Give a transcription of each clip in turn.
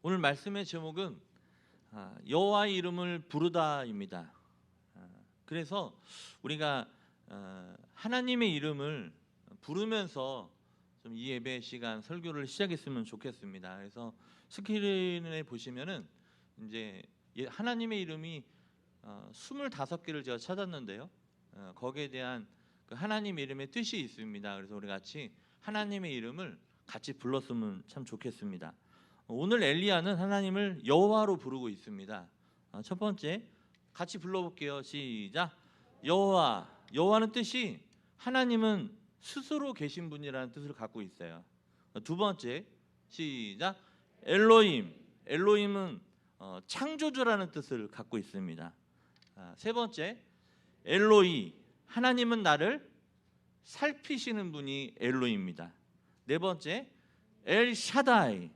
오늘 말씀의 제목은 여호와의 이름을 부르다입니다. 그래서 우리가 하나님의 이름을 부르면서 좀 이 예배 시간 설교를 시작했으면 좋겠습니다. 그래서 스크린에 보시면은 이제 하나님의 이름이 25개를 제가 찾았는데요. 거기에 대한 그 하나님 이름의 뜻이 있습니다. 그래서 우리 같이 하나님의 이름을 같이 불렀으면 참 좋겠습니다. 오늘 엘리야는 하나님을 여호와로 부르고 있습니다. 첫 번째 같이 불러볼게요. 시작. 여호와. 여호와는 뜻이 하나님은 스스로 계신 분이라는 뜻을 갖고 있어요. 두 번째 시작. 엘로힘. 엘로힘은 창조주라는 뜻을 갖고 있습니다. 세 번째 엘로이. 하나님은 나를 살피시는 분이 엘로입니다. 네 번째 엘 샤다이.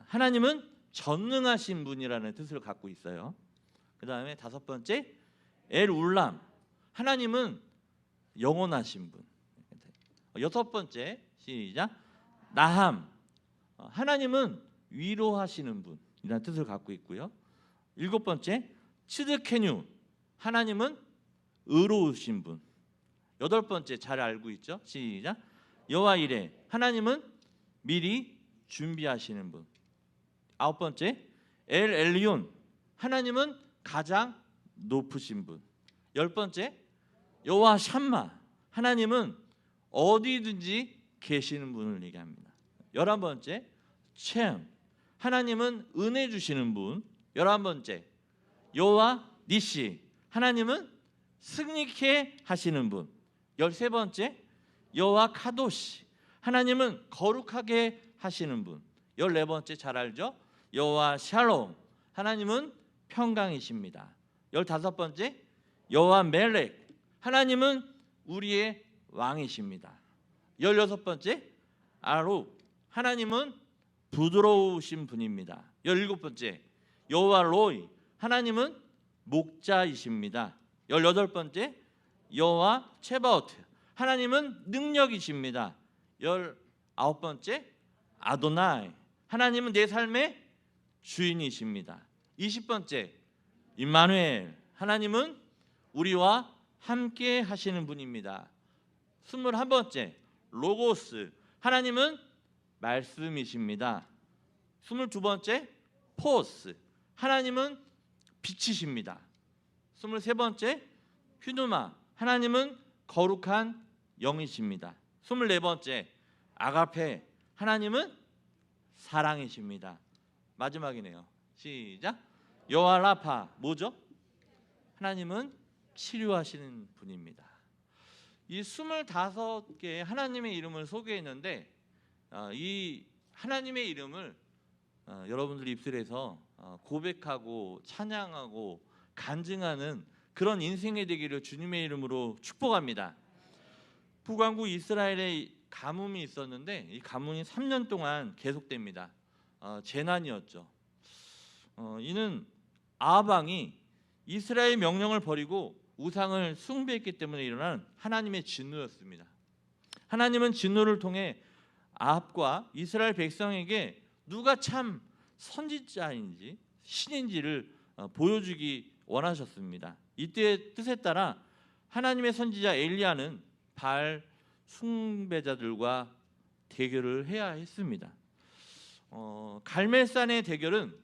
하나님은 전능하신 분이라는 뜻을 갖고 있어요. 그 다음에 다섯 번째 엘 울람. 하나님은 영원하신 분. 여섯 번째 시작. 나함. 하나님은 위로하시는 분이라는 뜻을 갖고 있고요. 일곱 번째 츠드케뉴. 하나님은 의로우신 분. 여덟 번째 잘 알고 있죠? 시작. 여호와 이레. 하나님은 미리 준비하시는 분. 아홉 번째 엘 엘리온. 하나님은 가장 높으신 분. 열 번째 여호와 샴마. 하나님은 어디든지 계시는 분을 얘기합니다. 11번째 챔. 하나님은 은혜 주시는 분. 11번째 여호와 니시. 하나님은 승리케 하시는 분. 13번째 여호와 카도시. 하나님은 거룩하게 하시는 분. 14번째 잘 알죠? 여호와 샬롬. 하나님은 평강이십니다. 15번째 여호와 멜렉. 하나님은 우리의 왕이십니다. 16번째 아룩. 하나님은 부드러우신 분입니다. 17번째 여호와 로이. 하나님은 목자이십니다. 18번째 여호와 체바오트. 하나님은 능력이십니다. 19번째 아도나이. 하나님은 내 삶의 주인이십니다. 20번째 임마누엘. 하나님은 우리와 함께 하시는 분입니다. 21번째 로고스. 하나님은 말씀이십니다. 22번째 포스. 하나님은 빛이십니다. 23번째 휴누마. 하나님은 거룩한 영이십니다. 24번째 아가페. 하나님은 사랑이십니다. 마지막이네요. 시작. 여호와 라파. 뭐죠? 하나님은 치료하시는 분입니다. 이 25개의 하나님의 이름을 소개했는데 이 하나님의 이름을 여러분들 입술에서 고백하고 찬양하고 간증하는 그런 인생이 되기를 주님의 이름으로 축복합니다. 북왕국 이스라엘에 가뭄이 있었는데 이 가뭄이 3년 동안 계속됩니다. 재난이었죠. 이는 아합 왕이 이스라엘 명령을 버리고 우상을 숭배했기 때문에 일어난 하나님의 진노였습니다. 하나님은 진노를 통해 아합과 이스라엘 백성에게 누가 참 선지자인지 신인지를 보여주기 원하셨습니다. 이때의 뜻에 따라 하나님의 선지자 엘리야는 바알 숭배자들과 대결을 해야 했습니다. 갈멜산의 대결은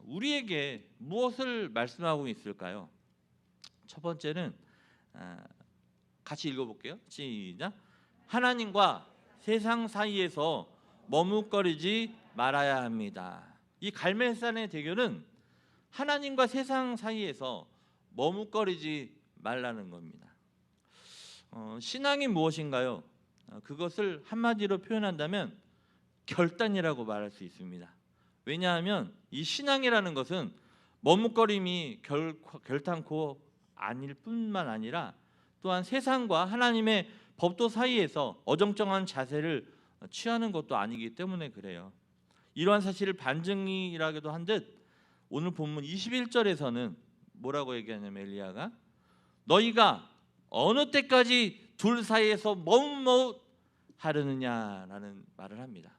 우리에게 무엇을 말씀하고 있을까요? 첫 번째는 같이 읽어볼게요. 시작. 하나님과 세상 사이에서 머뭇거리지 말아야 합니다. 이 갈멜산의 대결은 하나님과 세상 사이에서 머뭇거리지 말라는 겁니다. 신앙이 무엇인가요? 그것을 한마디로 표현한다면 결단이라고 말할 수 있습니다. 왜냐하면 이 신앙이라는 것은 머뭇거림이 결단코 아닐 뿐만 아니라 또한 세상과 하나님의 법도 사이에서 어정쩡한 자세를 취하는 것도 아니기 때문에 그래요. 이러한 사실을 반증이라고도 한 듯 오늘 본문 21절에서는 뭐라고 얘기하냐면 엘리야가 너희가 어느 때까지 둘 사이에서 머뭇머뭇하려느냐라는 말을 합니다.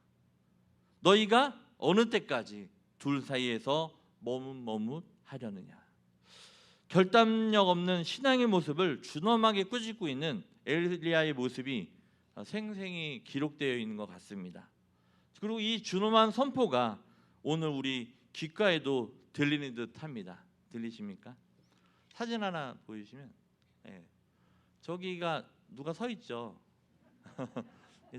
너희가 어느 때까지 둘 사이에서 머뭇머뭇하려느냐. 결단력 없는 신앙의 모습을 준엄하게 꾸짖고 있는 엘리야의 모습이 생생히 기록되어 있는 것 같습니다. 그리고 이 준엄한 선포가 오늘 우리 귓가에도 들리는 듯합니다. 들리십니까? 사진 하나 보여주시면, 저기가 누가 서 있죠.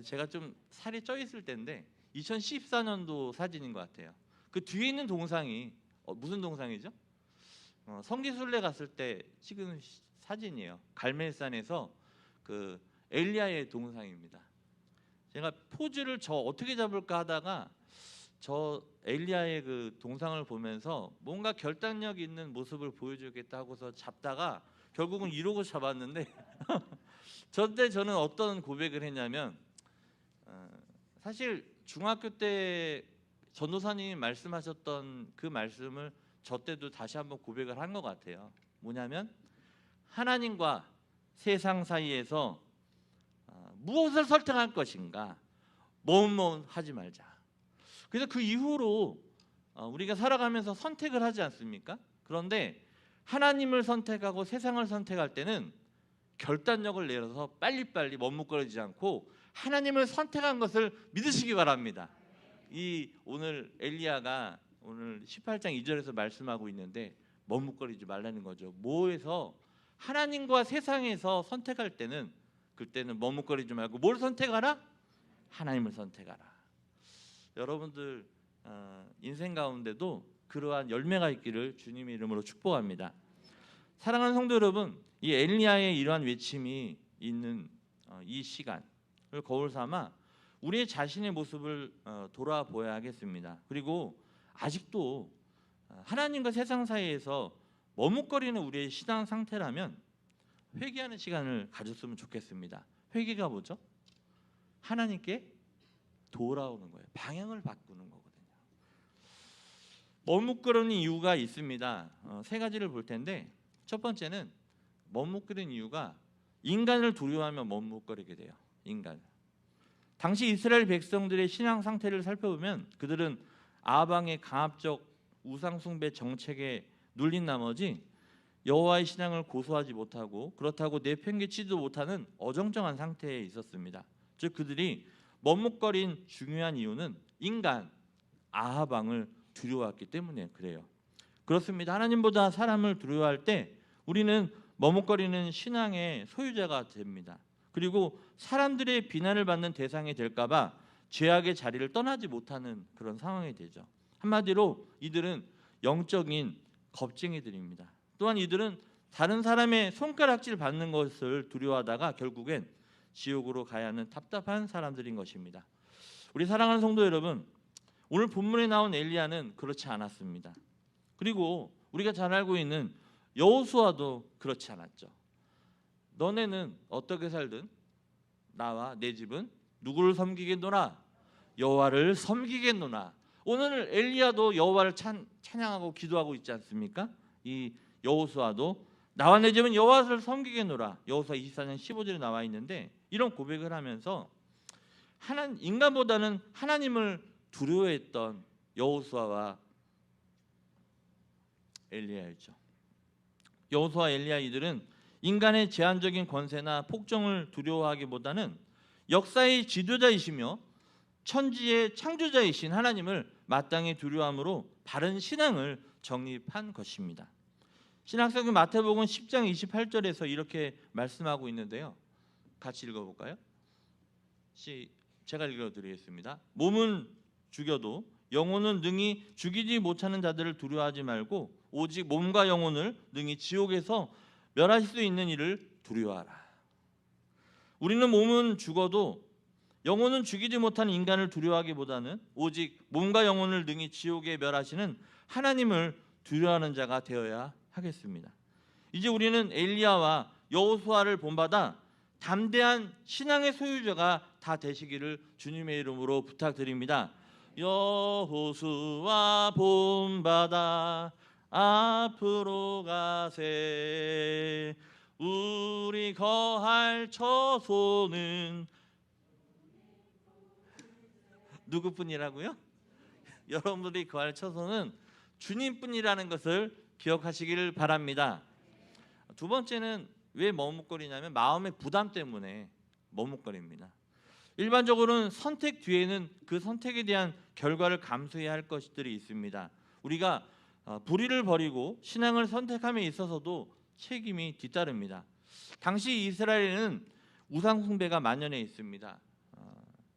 제가 좀 살이 쪄 있을 때인데 2014년도 사진인 것 같아요. 그 뒤에 있는 동상이 무슨 동상이죠? 성지순례 갔을 때 찍은 사진이에요. 갈멜산에서 그 엘리야의 동상입니다. 제가 포즈를 저 어떻게 잡을까 하다가 저 엘리야의 그 동상을 보면서 뭔가 결단력 있는 모습을 보여주겠다 하고서 잡다가 결국은 이러고 잡았는데 저때 저는 어떤 고백을 했냐면, 사실 중학교 때 전도사님이 말씀하셨던 그 말씀을 저 때도 다시 한번 고백을 한 것 같아요. 뭐냐면 하나님과 세상 사이에서 무엇을 선택할 것인가, 머뭇머뭇하지 말자. 그래서 그 이후로 우리가 살아가면서 선택을 하지 않습니까? 그런데 하나님을 선택하고 세상을 선택할 때는 결단력을 내려서 빨리빨리 머뭇거리지 않고 하나님을 선택한 것을 믿으시기 바랍니다. 이 오늘 엘리야가 오늘 18장 2절에서 말씀하고 있는데 머뭇거리지 말라는 거죠. 뭐에서 하나님과 세상에서 선택할 때는 그때는 머뭇거리지 말고 뭘 선택하라? 하나님을 선택하라. 여러분들 인생 가운데도 그러한 열매가 있기를 주님의 이름으로 축복합니다. 사랑하는 성도 여러분, 이 엘리야의 이러한 외침이 있는 이 시간을 거울 삼아 우리의 자신의 모습을 돌아보아야 하겠습니다. 그리고 아직도 하나님과 세상 사이에서 머뭇거리는 우리의 신앙 상태라면 회개하는 시간을 가졌으면 좋겠습니다. 회개가 뭐죠? 하나님께 돌아오는 거예요. 방향을 바꾸는 거거든요. 머뭇거리는 이유가 있습니다. 세 가지를 볼 텐데, 첫 번째는 머뭇거리는 이유가 인간을 두려워하며 머뭇거리게 돼요. 인간. 당시 이스라엘 백성들의 신앙 상태를 살펴보면 그들은 아방의 강압적 우상 숭배 정책에 눌린 나머지 여호와의 신앙을 고수하지 못하고 그렇다고 내팽개치지도 못하는 어정쩡한 상태에 있었습니다. 즉 그들이 머뭇거린 중요한 이유는 인간 아하방을 두려워했기 때문에 그래요. 그렇습니다. 하나님보다 사람을 두려워할 때 우리는 머뭇거리는 신앙의 소유자가 됩니다. 그리고 사람들의 비난을 받는 대상이 될까 봐 죄악의 자리를 떠나지 못하는 그런 상황이 되죠. 한마디로 이들은 영적인 겁쟁이들입니다. 또한 이들은 다른 사람의 손가락질 받는 것을 두려워하다가 결국엔 지옥으로 가야 하는 답답한 사람들인 것입니다. 우리 사랑하는 성도 여러분, 오늘 본문에 나온 엘리야는 그렇지 않았습니다. 그리고 우리가 잘 알고 있는 여호수아도 그렇지 않았죠. 너네는 어떻게 살든 나와 내 집은 누구를 섬기겠노라? 여호와를 섬기겠노라. 오늘 엘리야도 여호와를 찬양하고 기도하고 있지 않습니까? 이 여호수아도 나와 내 집은 여호와를 섬기겠노라. 여호수아 24장 15절에 나와 있는데 이런 고백을 하면서 인간보다는 하나님을 두려워했던 여호수아와 엘리야였죠. 여호수아 엘리야 이들은 인간의 제한적인 권세나 폭정을 두려워하기보다는 역사의 지도자이시며 천지의 창조자이신 하나님을 마땅히 두려워함으로 바른 신앙을 정립한 것입니다. 신약성경 마태복음 10장 28절에서 이렇게 말씀하고 있는데요. 같이 읽어볼까요? 제가 읽어드리겠습니다. 몸은 죽여도 영혼은 능히 죽이지 못하는 자들을 두려워하지 말고 오직 몸과 영혼을 능히 지옥에서 멸하실 수 있는 이를 두려워하라. 우리는 몸은 죽어도 영혼은 죽이지 못하는 인간을 두려워하기보다는 오직 몸과 영혼을 능히 지옥에 멸하시는 하나님을 두려워하는 자가 되어야 하겠습니다. 이제 우리는 엘리야와 여호수아를 본받아 담대한 신앙의 소유자가 다 되시기를 주님의 이름으로 부탁드립니다. 여호수아 본받아 앞으로 가세. 우리 거할 처소는 누구뿐이라고요? 여러분들이 거할 처소는 주님뿐이라는 것을 기억하시기를 바랍니다. 두 번째는 왜 머뭇거리냐면 마음의 부담 때문에 머뭇거립니다. 일반적으로는 선택 뒤에는 그 선택에 대한 결과를 감수해야 할 것들이 있습니다. 우리가 불의를 버리고 신앙을 선택함에 있어서도 책임이 뒤따릅니다. 당시 이스라엘에는 우상 숭배가 만연해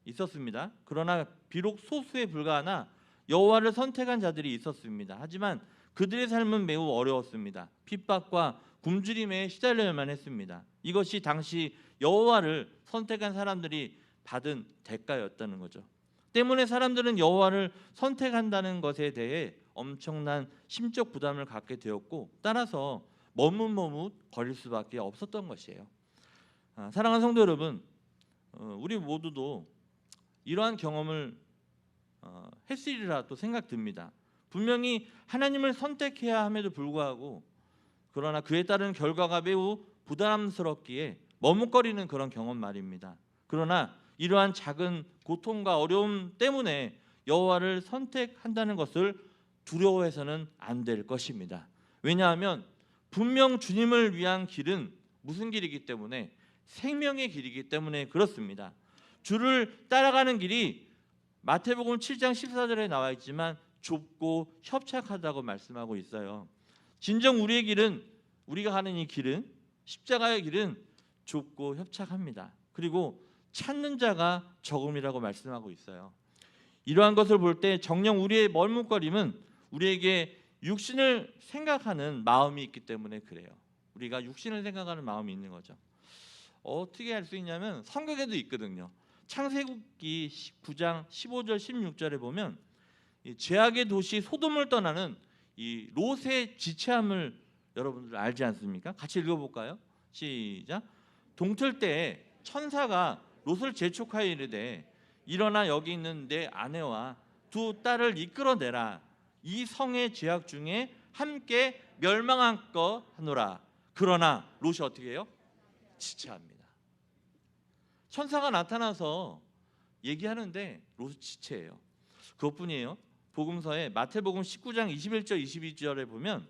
있었습니다. 그러나 비록 소수에 불과하나 여호와를 선택한 자들이 있었습니다. 하지만 그들의 삶은 매우 어려웠습니다. 핍박과 굶주림에 시달려야만 했습니다. 이것이 당시 여호와를 선택한 사람들이 받은 대가였다는 거죠. 때문에 사람들은 여호와를 선택한다는 것에 대해 엄청난 심적 부담을 갖게 되었고 따라서 머뭇머뭇 거릴 수밖에 없었던 것이에요. 사랑하는 성도 여러분, 우리 모두도 이러한 경험을 했으리라 또 생각됩니다. 분명히 하나님을 선택해야 함에도 불구하고 그러나 그에 따른 결과가 매우 부담스럽기에 머뭇거리는 그런 경험 말입니다. 그러나 이러한 작은 고통과 어려움 때문에 여호와를 선택한다는 것을 두려워해서는 안 될 것입니다. 왜냐하면 분명 주님을 위한 길은 무슨 길이기 때문에 생명의 길이기 때문에 그렇습니다. 주를 따라가는 길이 마태복음 7장 14절에 나와 있지만 좁고 협착하다고 말씀하고 있어요. 진정 우리의 길은, 우리가 가는 이 길은, 십자가의 길은 좁고 협착합니다. 그리고 찾는 자가 적음이라고 말씀하고 있어요. 이러한 것을 볼 때 정녕 우리의 머뭇거림은 우리에게 육신을 생각하는 마음이 있기 때문에 그래요. 우리가 육신을 생각하는 마음이 있는 거죠. 어떻게 할 수 있냐면 성경에도 있거든요. 창세기 9장 15절 16절에 보면 죄악의 도시 소돔을 떠나는 이 롯의 지체함을 여러분들 알지 않습니까? 같이 읽어볼까요? 시작. 동틀 때 천사가 롯을 재촉하여 이르되 일어나 여기 있는 내 아내와 두 딸을 이끌어내라. 이 성의 죄악 중에 함께 멸망한 것 하노라. 그러나 롯이 어떻게 해요? 지체합니다. 천사가 나타나서 얘기하는데 롯이 지체해요. 그것뿐이에요. 복음서에 마태복음 19장 21절 22절에 보면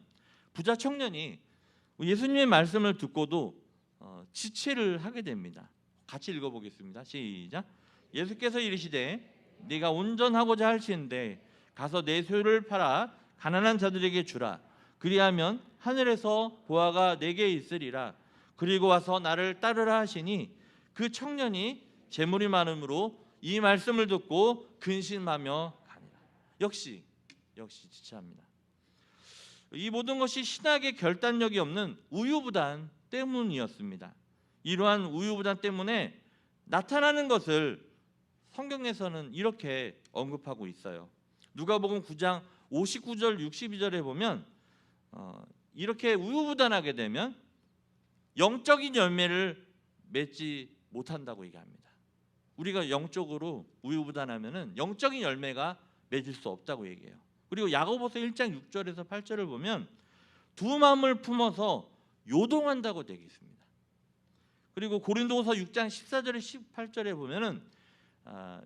부자 청년이 예수님의 말씀을 듣고도 지체를 하게 됩니다. 같이 읽어보겠습니다. 시작. 예수께서 이르시되 네가 온전하고자 할지인데 가서 내 소유를 팔아 가난한 자들에게 주라. 그리하면 하늘에서 보화가 내게 있으리라. 그리고 와서 나를 따르라 하시니 그 청년이 재물이 많음으로 이 말씀을 듣고 근심하며 가니라. 역시 지체합니다. 이 모든 것이 신학의 결단력이 없는 우유부단 때문이었습니다. 이러한 우유부단 때문에 나타나는 것을 성경에서는 이렇게 언급하고 있어요. 누가복음 9장 59절 62절에 보면 이렇게 우유부단하게 되면 영적인 열매를 맺지 못한다고 얘기합니다. 우리가 영적으로 우유부단하면은 영적인 열매가 맺을 수 없다고 얘기해요. 그리고 야고보서 1장 6절에서 8절을 보면 두 마음을 품어서 요동한다고 되어 있습니다. 그리고 고린도후서 6장 14절에 18절에 보면은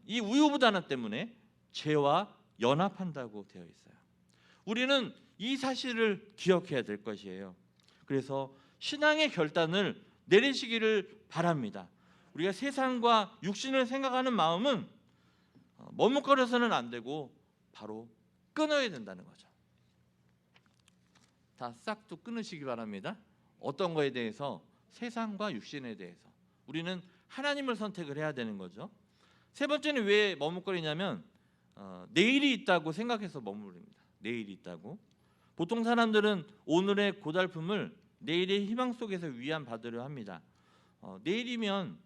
이 우유부단함 때문에 죄와 연합한다고 되어 있어요. 우리는 이 사실을 기억해야 될 것이에요. 그래서 신앙의 결단을 내리시기를 바랍니다. 우리가 세상과 육신을 생각하는 마음은 머뭇거려서는 안 되고 바로 끊어야 된다는 거죠. 다 싹도 끊으시기 바랍니다. 어떤 거에 대해서? 세상과 육신에 대해서. 우리는 하나님을 선택을 해야 되는 거죠. 세 번째는 왜 머뭇거리냐면 내일이 있다고 생각해서 머무릅니다. 내일이 있다고. 보통 사람들은 오늘의 고달픔을 내일의 희망 속에서 위안받으려 합니다. 내일이면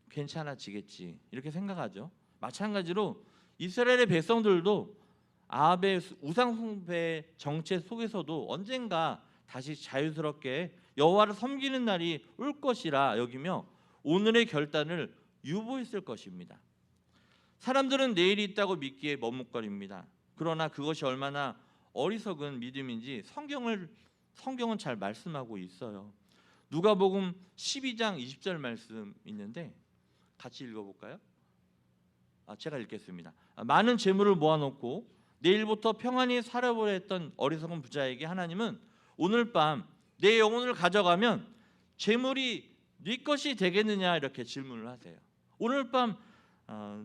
괜찮아지겠지 이렇게 생각하죠. 마찬가지로 이스라엘의 백성들도 아합의 우상 숭배 정체 속에서도 언젠가 다시 자유스럽게 여호와를 섬기는 날이 올 것이라 여기며 오늘의 결단을 유보했을 것입니다. 사람들은 내일이 있다고 믿기에 머뭇거립니다. 그러나 그것이 얼마나 어리석은 믿음인지 성경은 잘 말씀하고 있어요. 누가복음 12장 20절 말씀 있는데 같이 읽어볼까요? 제가 읽겠습니다. 많은 재물을 모아놓고 내일부터 평안히 살아보려 했던 어리석은 부자에게 하나님은 오늘 밤 내 영혼을 가져가면 재물이 네 것이 되겠느냐 이렇게 질문을 하세요. 오늘 밤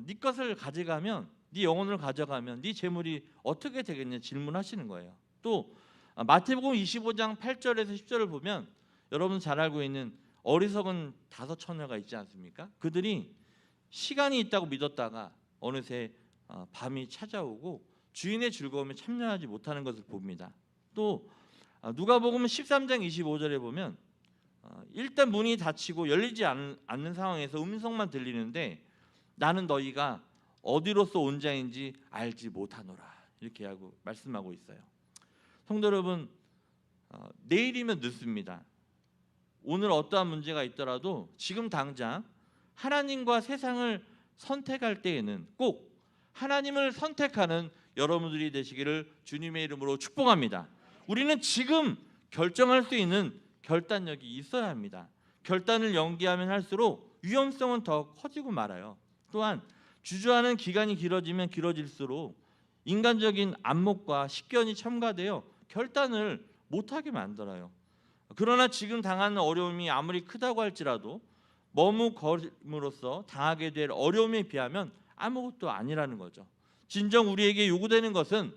네 것을 가져가면, 네 영혼을 가져가면 네 재물이 어떻게 되겠냐 질문하시는 거예요. 또 마태복음 25장 8절에서 10절을 보면 여러분 잘 알고 있는 어리석은 5처녀가 있지 않습니까? 그들이 시간이 있다고 믿었다가 어느새 밤이 찾아오고 주인의 즐거움에 참여하지 못하는 것을 봅니다. 또 누가복음 13장 25절에 보면 일단 문이 닫히고 열리지 않는 상황에서 음성만 들리는데 나는 너희가 어디로서 온 자인지 알지 못하노라 이렇게 하고 말씀하고 있어요. 성도 여러분, 내일이면 늦습니다. 오늘 어떠한 문제가 있더라도 지금 당장 하나님과 세상을 선택할 때에는 꼭 하나님을 선택하는 여러분들이 되시기를 주님의 이름으로 축복합니다. 우리는 지금 결정할 수 있는 결단력이 있어야 합니다. 결단을 연기하면 할수록 위험성은 더 커지고 말아요. 또한 주저하는 기간이 길어지면 길어질수록 인간적인 안목과 식견이 첨가되어 결단을 못하게 만들어요. 그러나 지금 당하는 어려움이 아무리 크다고 할지라도 머뭇거림으로써 당하게 될 어려움에 비하면 아무것도 아니라는 거죠. 진정 우리에게 요구되는 것은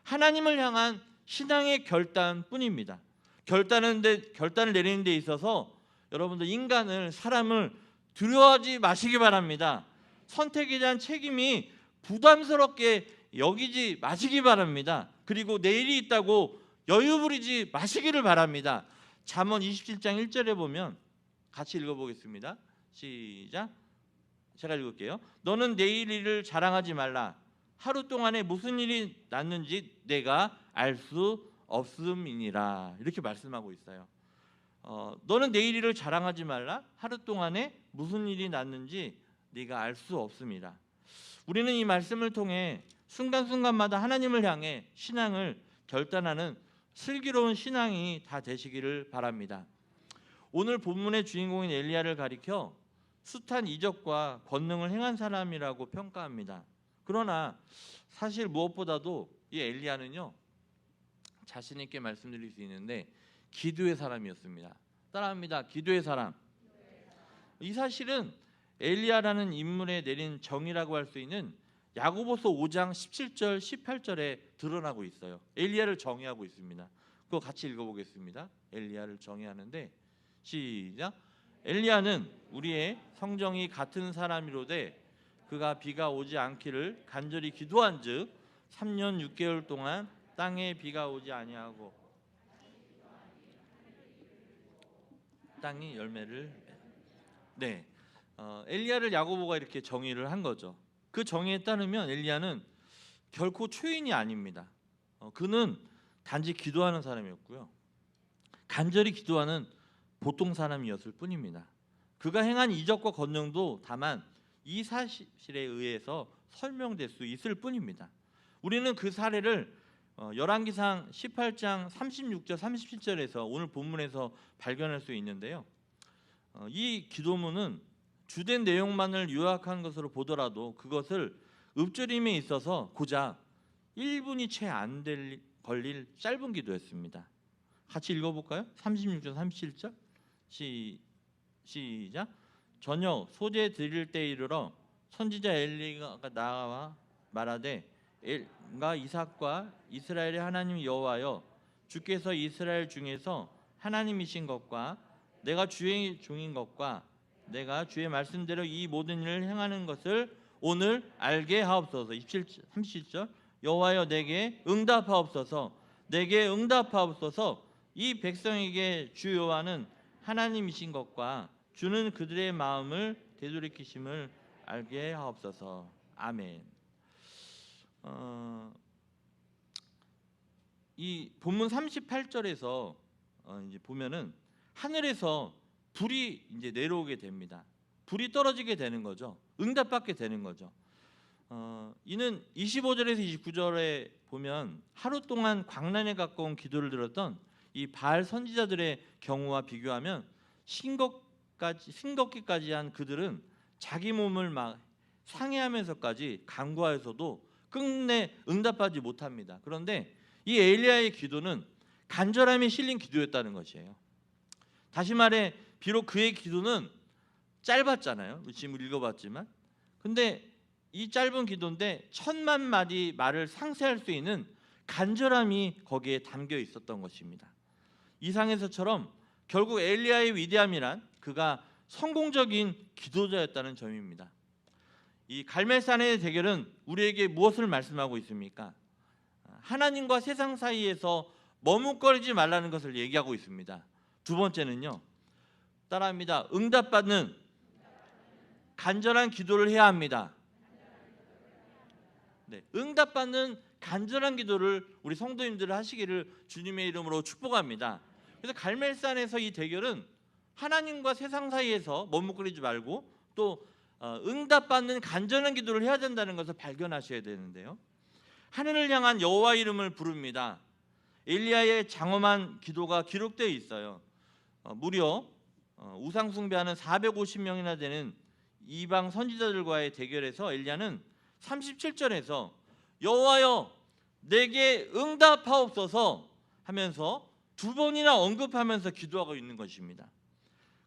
하나님을 향한 신앙의 결단뿐입니다. 결단을 내리는 데 있어서 여러분들 사람을 두려워하지 마시기 바랍니다. 선택에 대한 책임이 부담스럽게 여기지 마시기 바랍니다. 그리고 내일이 있다고 여유 부리지 마시기를 바랍니다. 잠언 27장 1절에 보면 같이 읽어보겠습니다. 시작. 제가 읽을게요. 너는 내일 일을 자랑하지 말라. 하루 동안에 무슨 일이 났는지 내가 알 수 없음이니라. 이렇게 말씀하고 있어요. 너는 내일 일을 자랑하지 말라. 하루 동안에 무슨 일이 났는지 네가 알 수 없습니다. 우리는 이 말씀을 통해 순간순간마다 하나님을 향해 신앙을 결단하는 슬기로운 신앙이 다 되시기를 바랍니다. 오늘 본문의 주인공인 엘리야를 가리켜 숱한 이적과 권능을 행한 사람이라고 평가합니다. 그러나 사실 무엇보다도 이 엘리야는요, 자신 있게 말씀드릴 수 있는데 기도의 사람이었습니다. 따라합니다. 기도의 사람. 이 사실은 엘리야라는 인물에 내린 정의라고 할 수 있는 야고보서 5장 17절 18절에 드러나고 있어요. 엘리야를 정의하고 있습니다. 그거 같이 읽어보겠습니다. 엘리야를 정의하는데 시작. 엘리야는 우리의 성정이 같은 사람이로되 그가 비가 오지 않기를 간절히 기도한즉 3년 6개월 동안 땅에 비가 오지 아니하고 땅이 열매를 엘리야를 야고보가 이렇게 정의를 한 거죠. 그 정의에 따르면 엘리야는 결코 초인이 아닙니다. 그는 단지 기도하는 사람이었고요. 간절히 기도하는 보통 사람이었을 뿐입니다. 그가 행한 이적과 권능도 다만 이 사실에 의해서 설명될 수 있을 뿐입니다. 우리는 그 사례를 열왕기상 18장 36절 37절에서 오늘 본문에서 발견할 수 있는데요. 이 기도문은 주된 내용만을 요약한 것으로 보더라도 그것을 읊조림에 있어서 고작 1분이 채 안 걸릴 짧은 기도였습니다. 같이 읽어볼까요? 36절 37절 시작. 저녁 소재 드릴 때 이르러 선지자 엘리가 나와 말하되 엘가 이삭과 이스라엘의 하나님 여호와여 주께서 이스라엘 중에서 하나님이신 것과 내가 주의 종인 것과 내가 주의 말씀대로 이 모든 일을 행하는 것을 오늘 알게 하옵소서. 37절 여호와여 내게 응답하옵소서. 내게 응답하옵소서. 이 백성에게 주 여호와는 하나님이신 것과 주는 그들의 마음을 되돌이키심을 알게 하옵소서. 아멘. 이 본문 38절에서 이제 보면은 하늘에서 불이 이제 내려오게 됩니다. 불이 떨어지게 되는 거죠. 응답받게 되는 거죠. 이는 25절에서 29절에 보면 하루 동안 광란에 가까운 기도를 들었던 이 바알 선지자들의 경우와 비교하면 신걷기까지 한 그들은 자기 몸을 막 상해하면서까지 간구하여서도 끝내 응답하지 못합니다. 그런데 이 엘리야의 기도는 간절함이 실린 기도였다는 것이에요. 다시 말해 비록 그의 기도는 짧았잖아요. 지금 읽어봤지만, 근데 이 짧은 기도인데 1000만 마디 말을 상세할 수 있는 간절함이 거기에 담겨 있었던 것입니다. 이상에서처럼 결국 엘리야의 위대함이란 그가 성공적인 기도자였다는 점입니다. 이 갈멜산의 대결은 우리에게 무엇을 말씀하고 있습니까? 하나님과 세상 사이에서 머뭇거리지 말라는 것을 얘기하고 있습니다. 두 번째는요, 따라합니다. 응답받는 간절한 기도를 해야 합니다. 네, 응답받는 간절한 기도를 우리 성도님들 하시기를 주님의 이름으로 축복합니다. 그래서 갈멜산에서 이 대결은 하나님과 세상 사이에서 머뭇거리지 말고 또 응답받는 간절한 기도를 해야 된다는 것을 발견하셔야 되는데요, 하늘을 향한 여호와 이름을 부릅니다. 엘리야의 장엄한 기도가 기록되어 있어요. 무려 우상 숭배하는 450명이나 되는 이방 선지자들과의 대결에서 엘리야는 37절에서 여호와여 내게 응답하옵소서 하면서 두 번이나 언급하면서 기도하고 있는 것입니다.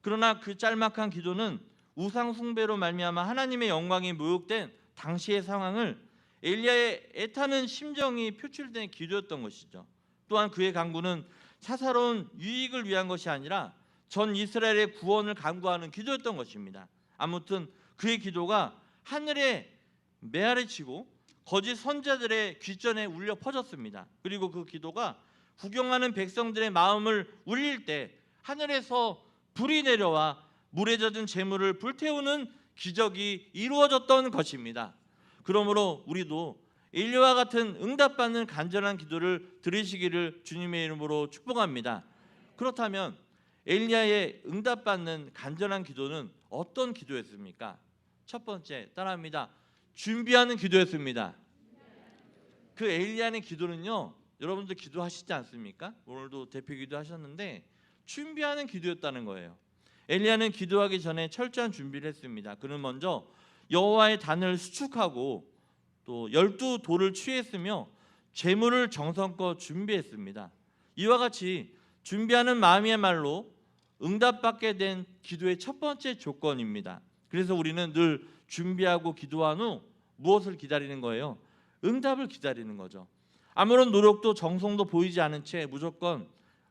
그러나 그 짤막한 기도는 우상 숭배로 말미암아 하나님의 영광이 모욕된 당시의 상황을 엘리야의 애타는 심정이 표출된 기도였던 것이죠. 또한 그의 간구는 사사로운 유익을 위한 것이 아니라 전 이스라엘의 구원을 간구하는 기도였던 것입니다. 아무튼 그의 기도가 하늘에 메아리치고 거짓 선자들의 귓전에 울려 퍼졌습니다. 그리고 그 기도가 구경하는 백성들의 마음을 울릴 때 하늘에서 불이 내려와 물에 젖은 재물을 불태우는 기적이 이루어졌던 것입니다. 그러므로 우리도 엘리야와 같은 응답받는 간절한 기도를 들으시기를 주님의 이름으로 축복합니다. 그렇다면 엘리야의 응답받는 간절한 기도는 어떤 기도였습니까? 첫 번째, 따라합니다. 준비하는 기도였습니다. 그 엘리야의 기도는요, 여러분들 기도하시지 않습니까? 오늘도 대표 기도하셨는데 준비하는 기도였다는 거예요. 엘리야는 기도하기 전에 철저한 준비를 했습니다. 그는 먼저 여호와의 단을 수축하고 또 12돌을 취했으며 제물을 정성껏 준비했습니다. 이와 같이 준비하는 마음이야말로 응답받게 된 기도의 첫 번째 조건입니다. 그래서 우리는 늘 준비하고 기도한 후 무엇을 기다리는 거예요? 응답을 기다리는 거죠. 아무런 노력도 정성도 보이지 않은 채 무조건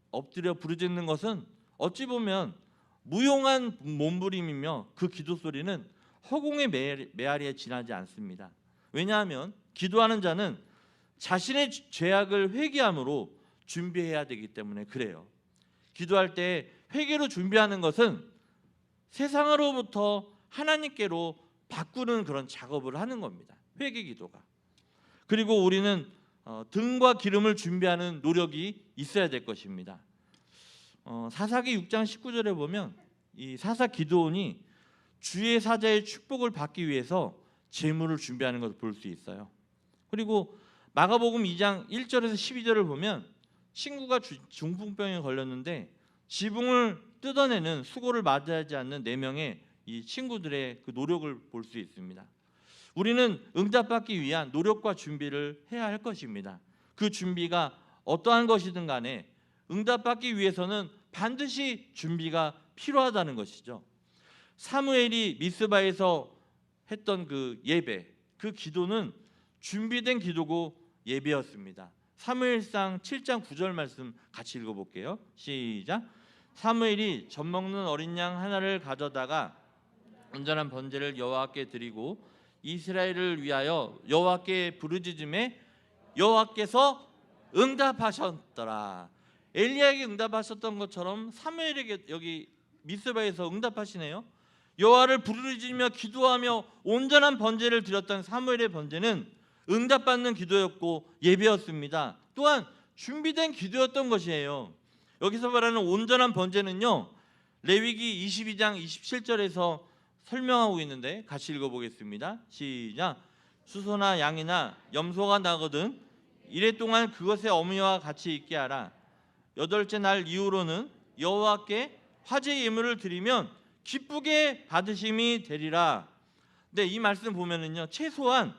엎드려 부르짖는 것은 어찌 보면 무용한 몸부림이며 그 기도 소리는 허공의 메아리에 지나지 않습니다. 왜냐하면 기도하는 자는 자신의 죄악을 회개함으로 준비해야 되기 때문에 그래요. 기도할 때 회개로 준비하는 것은 세상으로부터 하나님께로 바꾸는 그런 작업을 하는 겁니다. 회개 기도가. 그리고 우리는 등과 기름을 준비하는 노력이 있어야 될 것입니다. 사사기 6장 19절에 보면 이 사사 기드온이 주의 사자의 축복을 받기 위해서 제물을 준비하는 것을 볼 수 있어요. 그리고 마가복음 2장 1절에서 12절을 보면 친구가 중풍병에 걸렸는데 지붕을 뜯어내는 수고를 마다하지 않는 4명의 이 친구들의 그 노력을 볼 수 있습니다. 우리는 응답받기 위한 노력과 준비를 해야 할 것입니다. 그 준비가 어떠한 것이든 간에 응답받기 위해서는 반드시 준비가 필요하다는 것이죠. 사무엘이 미스바에서 했던 그 예배, 그 기도는 준비된 기도고 예배였습니다. 사무엘상 7장 9절 말씀 같이 읽어볼게요. 시작. 사무엘이 젖 먹는 어린 양 하나를 가져다가 온전한 번제를 여호와께 드리고 이스라엘을 위하여 여호와께 부르짖음에 여호와께서 응답하셨더라. 엘리야에게 응답하셨던 것처럼 사무엘에게 여기 미스바에서 응답하시네요. 여호와를 부르짖으며 기도하며 온전한 번제를 드렸던 사무엘의 번제는 응답받는 기도였고 예배였습니다. 또한 준비된 기도였던 것이에요. 여기서 말하는 온전한 번제는요, 레위기 22장 27절에서 설명하고 있는데 같이 읽어보겠습니다. 시작. 수소나 양이나 염소가 나거든 이래 동안 그것의 어미와 같이 있게 하라. 8째 날 이후로는 여호와께 화제 예물을 드리면 기쁘게 받으심이 되리라. 네, 이 말씀 보면은요, 최소한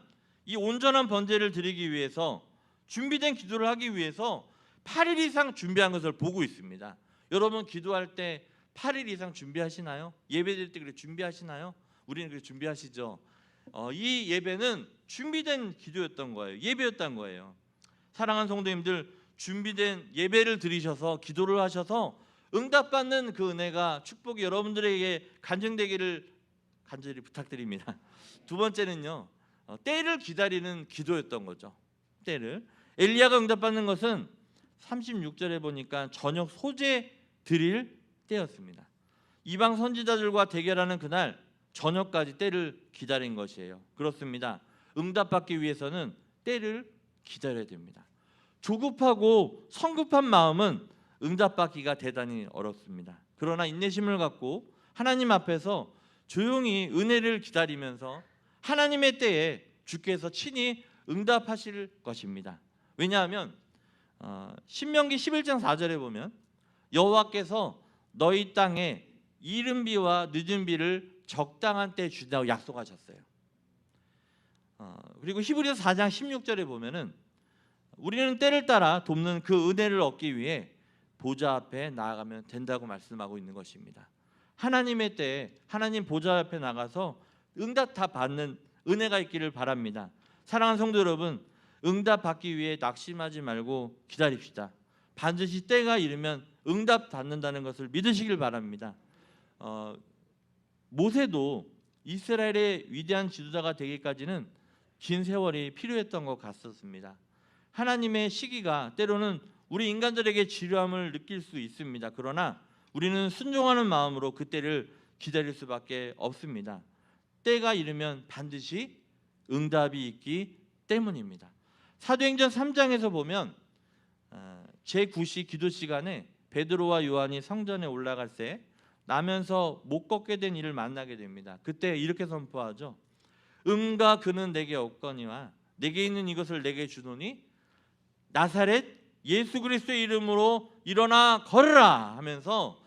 이 온전한 번제를 드리기 위해서 준비된 기도를 하기 위해서 8일 이상 준비한 것을 보고 있습니다. 여러분 기도할 때 8일 이상 준비하시나요? 예배 드릴 때 그렇게 준비하시나요? 우리는 그렇게 준비하시죠. 이 예배는 준비된 기도였던 거예요. 예배였던 거예요. 사랑하는 성도님들, 준비된 예배를 드리셔서 기도를 하셔서 응답받는 그 은혜가 축복이 여러분들에게 간증되기를 간절히 부탁드립니다. 두 번째는요, 때를 기다리는 기도였던 거죠. 때를. 엘리야가 응답받는 것은 36절에 보니까 저녁 소재 드릴 때였습니다. 이방 선지자들과 대결하는 그날 저녁까지 때를 기다린 것이에요. 그렇습니다. 응답받기 위해서는 때를 기다려야 됩니다. 조급하고 성급한 마음은 응답받기가 대단히 어렵습니다. 그러나 인내심을 갖고 하나님 앞에서 조용히 은혜를 기다리면서 하나님의 때에 주께서 친히 응답하실 것입니다. 왜냐하면 신명기 11장 4절에 보면 여호와께서 너희 땅에 이른 비와 늦은 비를 적당한 때에 주신다고 약속하셨어요. 그리고 히브리서 4장 16절에 보면은 우리는 때를 따라 돕는 그 은혜를 얻기 위해 보좌 앞에 나아가면 된다고 말씀하고 있는 것입니다. 하나님의 때에 하나님 보좌 앞에 나가서 응답 다 받는 은혜가 있기를 바랍니다. 사랑하는 성도 여러분, 응답 받기 위해 낙심하지 말고 기다립시다. 반드시 때가 이르면 응답 받는다는 것을 믿으시길 바랍니다. 모세도 이스라엘의 위대한 지도자가 되기까지는 긴 세월이 필요했던 것 같았습니다. 하나님의 시기가 때로는 우리 인간들에게 지루함을 느낄 수 있습니다. 그러나 우리는 순종하는 마음으로 그 때를 기다릴 수밖에 없습니다. 때가 이르면 반드시 응답이 있기 때문입니다. 사도행전 3장에서 보면 제9시 기도 시간에 베드로와 요한이 성전에 올라갈 때 나면서 못 걷게 된 이를 만나게 됩니다. 그때 이렇게 선포하죠. 음과 그는 내게 없거니와 내게 있는 이것을 내게 주노니 나사렛 예수 그리스도의 이름으로 일어나 걸으라 하면서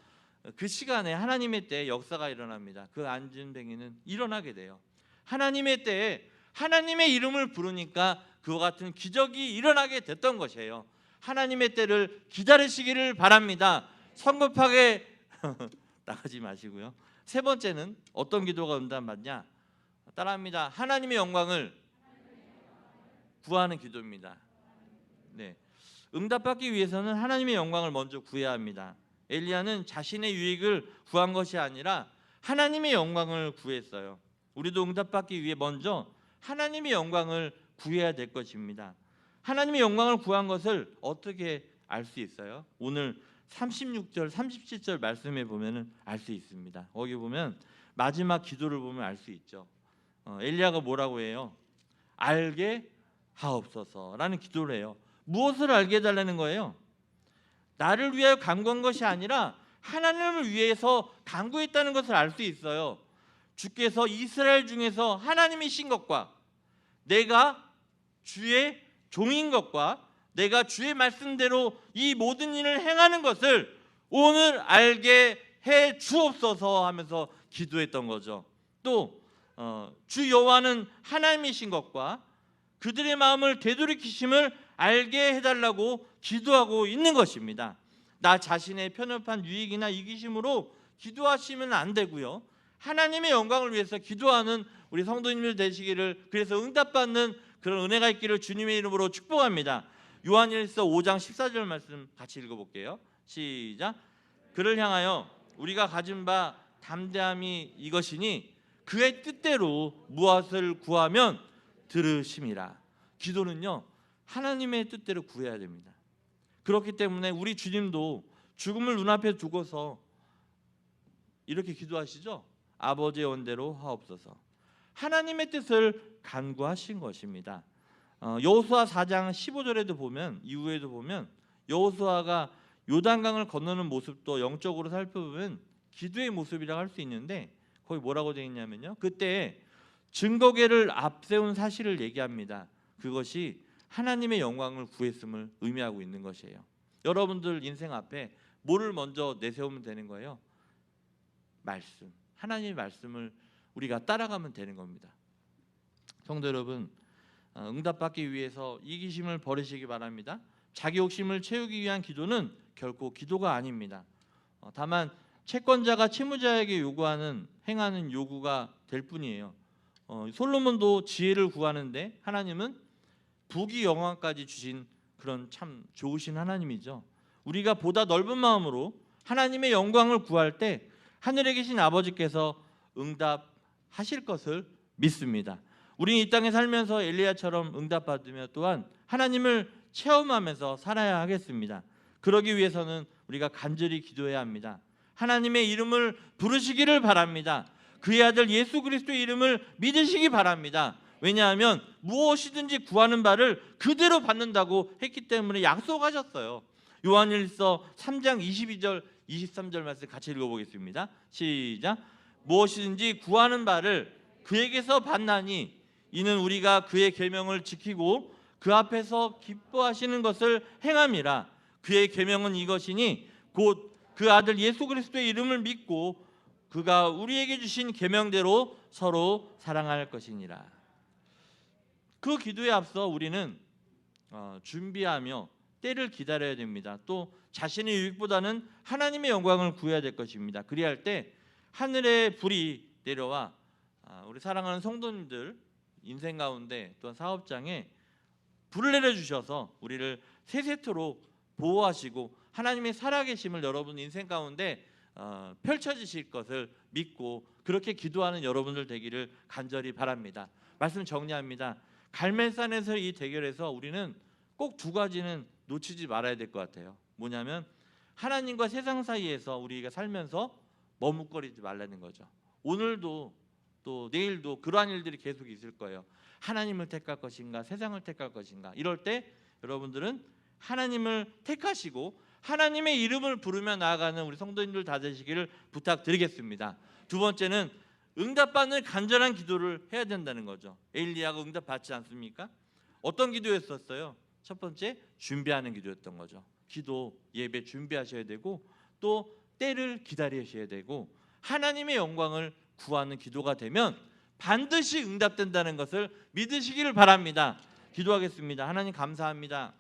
그 시간에 하나님의 때에 역사가 일어납니다. 그 앉은 뱅이는 일어나게 돼요. 하나님의 때에 하나님의 이름을 부르니까 그와 같은 기적이 일어나게 됐던 것이에요. 하나님의 때를 기다리시기를 바랍니다. 성급하게 나가지 마시고요. 세 번째는 어떤 기도가 응답받냐? 따라합니다. 하나님의 영광을 구하는 기도입니다. 네, 응답받기 위해서는 하나님의 영광을 먼저 구해야 합니다. 엘리야는 자신의 유익을 구한 것이 아니라 하나님의 영광을 구했어요. 우리도 응답받기 위해 먼저 하나님의 영광을 구해야 될 것입니다. 하나님의 영광을 구한 것을 어떻게 알 수 있어요? 오늘 36절, 37절 말씀에 보면은 알 수 있습니다. 거기 보면 마지막 기도를 보면 알 수 있죠. 엘리야가 뭐라고 해요? 알게 하옵소서라는 기도를 해요. 무엇을 알게 해달라는 거예요? 나를 위하여 간구한 것이 아니라 하나님을 위해서 간구했다는 것을 알 수 있어요. 주께서 이스라엘 중에서 하나님이신 것과 내가 주의 종인 것과 내가 주의 말씀대로 이 모든 일을 행하는 것을 오늘 알게 해 주옵소서 하면서 기도했던 거죠. 또 주 여호와는 하나님이신 것과 그들의 마음을 되돌이키심을 알게 해달라고 기도하고 있는 것입니다. 나 자신의 편협한 유익이나 이기심으로 기도하시면 안 되고요. 하나님의 영광을 위해서 기도하는 우리 성도님들 되시기를, 그래서 응답받는 그런 은혜가 있기를 주님의 이름으로 축복합니다. 요한일서 5장 14절 말씀 같이 읽어볼게요. 시작. 그를 향하여 우리가 가진 바 담대함이 이것이니 그의 뜻대로 무엇을 구하면 들으심이라. 기도는요, 하나님의 뜻대로 구해야 됩니다. 그렇기 때문에 우리 주님도 죽음을 눈앞에 두고서 이렇게 기도하시죠. 아버지의 원대로 하옵소서. 하나님의 뜻을 간구하신 것입니다. 여호수아 4장 15절에도 보면, 이후에도 보면 여호수아가 요단강을 건너는 모습도 영적으로 살펴보면 기도의 모습이라고 할 수 있는데, 거기 뭐라고 되어 있냐면요, 그때 증거궤를 앞세운 사실을 얘기합니다. 그것이 하나님의 영광을 구했음을 의미하고 있는 것이에요. 여러분들 인생 앞에 뭐를 먼저 내세우면 되는 거예요? 말씀, 하나님의 말씀을 우리가 따라가면 되는 겁니다. 성도 여러분, 응답받기 위해서 이기심을 버리시기 바랍니다. 자기 욕심을 채우기 위한 기도는 결코 기도가 아닙니다. 다만 채권자가 채무자에게 요구하는 행하는 요구가 될 뿐이에요. 솔로몬도 지혜를 구하는데 하나님은 부귀 영화까지 주신 그런 참 좋으신 하나님이죠. 우리가 보다 넓은 마음으로 하나님의 영광을 구할 때 하늘에 계신 아버지께서 응답하실 것을 믿습니다. 우리는 이 땅에 살면서 엘리야처럼 응답받으며 또한 하나님을 체험하면서 살아야 하겠습니다. 그러기 위해서는 우리가 간절히 기도해야 합니다. 하나님의 이름을 부르시기를 바랍니다. 그의 아들 예수 그리스도의 이름을 믿으시기 바랍니다. 왜냐하면 무엇이든지 구하는 바를 그대로 받는다고 했기 때문에 약속하셨어요. 요한일서 3장 22절 23절 말씀 같이 읽어보겠습니다. 시작. 무엇이든지 구하는 바를 그에게서 받나니 이는 우리가 그의 계명을 지키고 그 앞에서 기뻐하시는 것을 행함이라. 그의 계명은 이것이니 곧 그 아들 예수 그리스도의 이름을 믿고 그가 우리에게 주신 계명대로 서로 사랑할 것이니라. 그 기도에 앞서 우리는 준비하며 때를 기다려야 됩니다. 또 자신의 유익보다는 하나님의 영광을 구해야 될 것입니다. 그리할 때 하늘의 불이 내려와 우리 사랑하는 성도님들 인생 가운데 또한 사업장에 불을 내려주셔서 우리를 세세토록 보호하시고 하나님의 살아계심을 여러분 인생 가운데 펼쳐지실 것을 믿고 그렇게 기도하는 여러분들 되기를 간절히 바랍니다. 말씀 정리합니다. 갈멜산에서 이 대결에서 우리는 꼭 두 가지는 놓치지 말아야 될 것 같아요. 뭐냐면 하나님과 세상 사이에서 우리가 살면서 머뭇거리지 말라는 거죠. 오늘도 또 내일도 그러한 일들이 계속 있을 거예요. 하나님을 택할 것인가 세상을 택할 것인가. 이럴 때 여러분들은 하나님을 택하시고 하나님의 이름을 부르며 나아가는 우리 성도님들 다 되시기를 부탁드리겠습니다. 두 번째는 응답받는 간절한 기도를 해야 된다는 거죠. 엘리야가 응답받지 않습니까? 어떤 기도였었어요? 첫 번째 준비하는 기도였던 거죠. 기도 예배 준비하셔야 되고 또 때를 기다리셔야 되고 하나님의 영광을 구하는 기도가 되면 반드시 응답된다는 것을 믿으시기를 바랍니다. 기도하겠습니다. 하나님 감사합니다.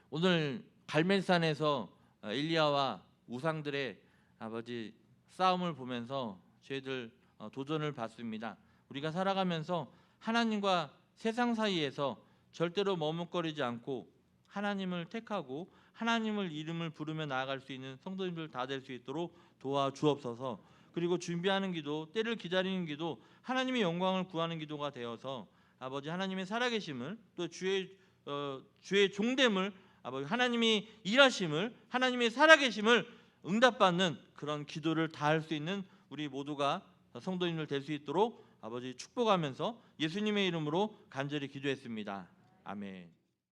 오늘 갈멜산에서 엘리야와 우상들의 아버지 싸움을 보면서 저희들 도전을 받습니다. 우리가 살아가면서 하나님과 세상 사이에서 절대로 머뭇거리지 않고 하나님을 택하고 하나님을 이름을 부르며 나아갈 수 있는 성도님들 다 될 수 있도록 도와주옵소서. 그리고 준비하는 기도, 때를 기다리는 기도, 하나님의 영광을 구하는 기도가 되어서 아버지 하나님의 살아계심을 또 주의 종됨을 아버지 하나님이 일하심을 하나님의 살아계심을 응답받는 그런 기도를 다할 수 있는 우리 모두가 성도님들 될 수 있도록 아버지 축복하면서 예수님의 이름으로 간절히 기도했습니다. 아멘.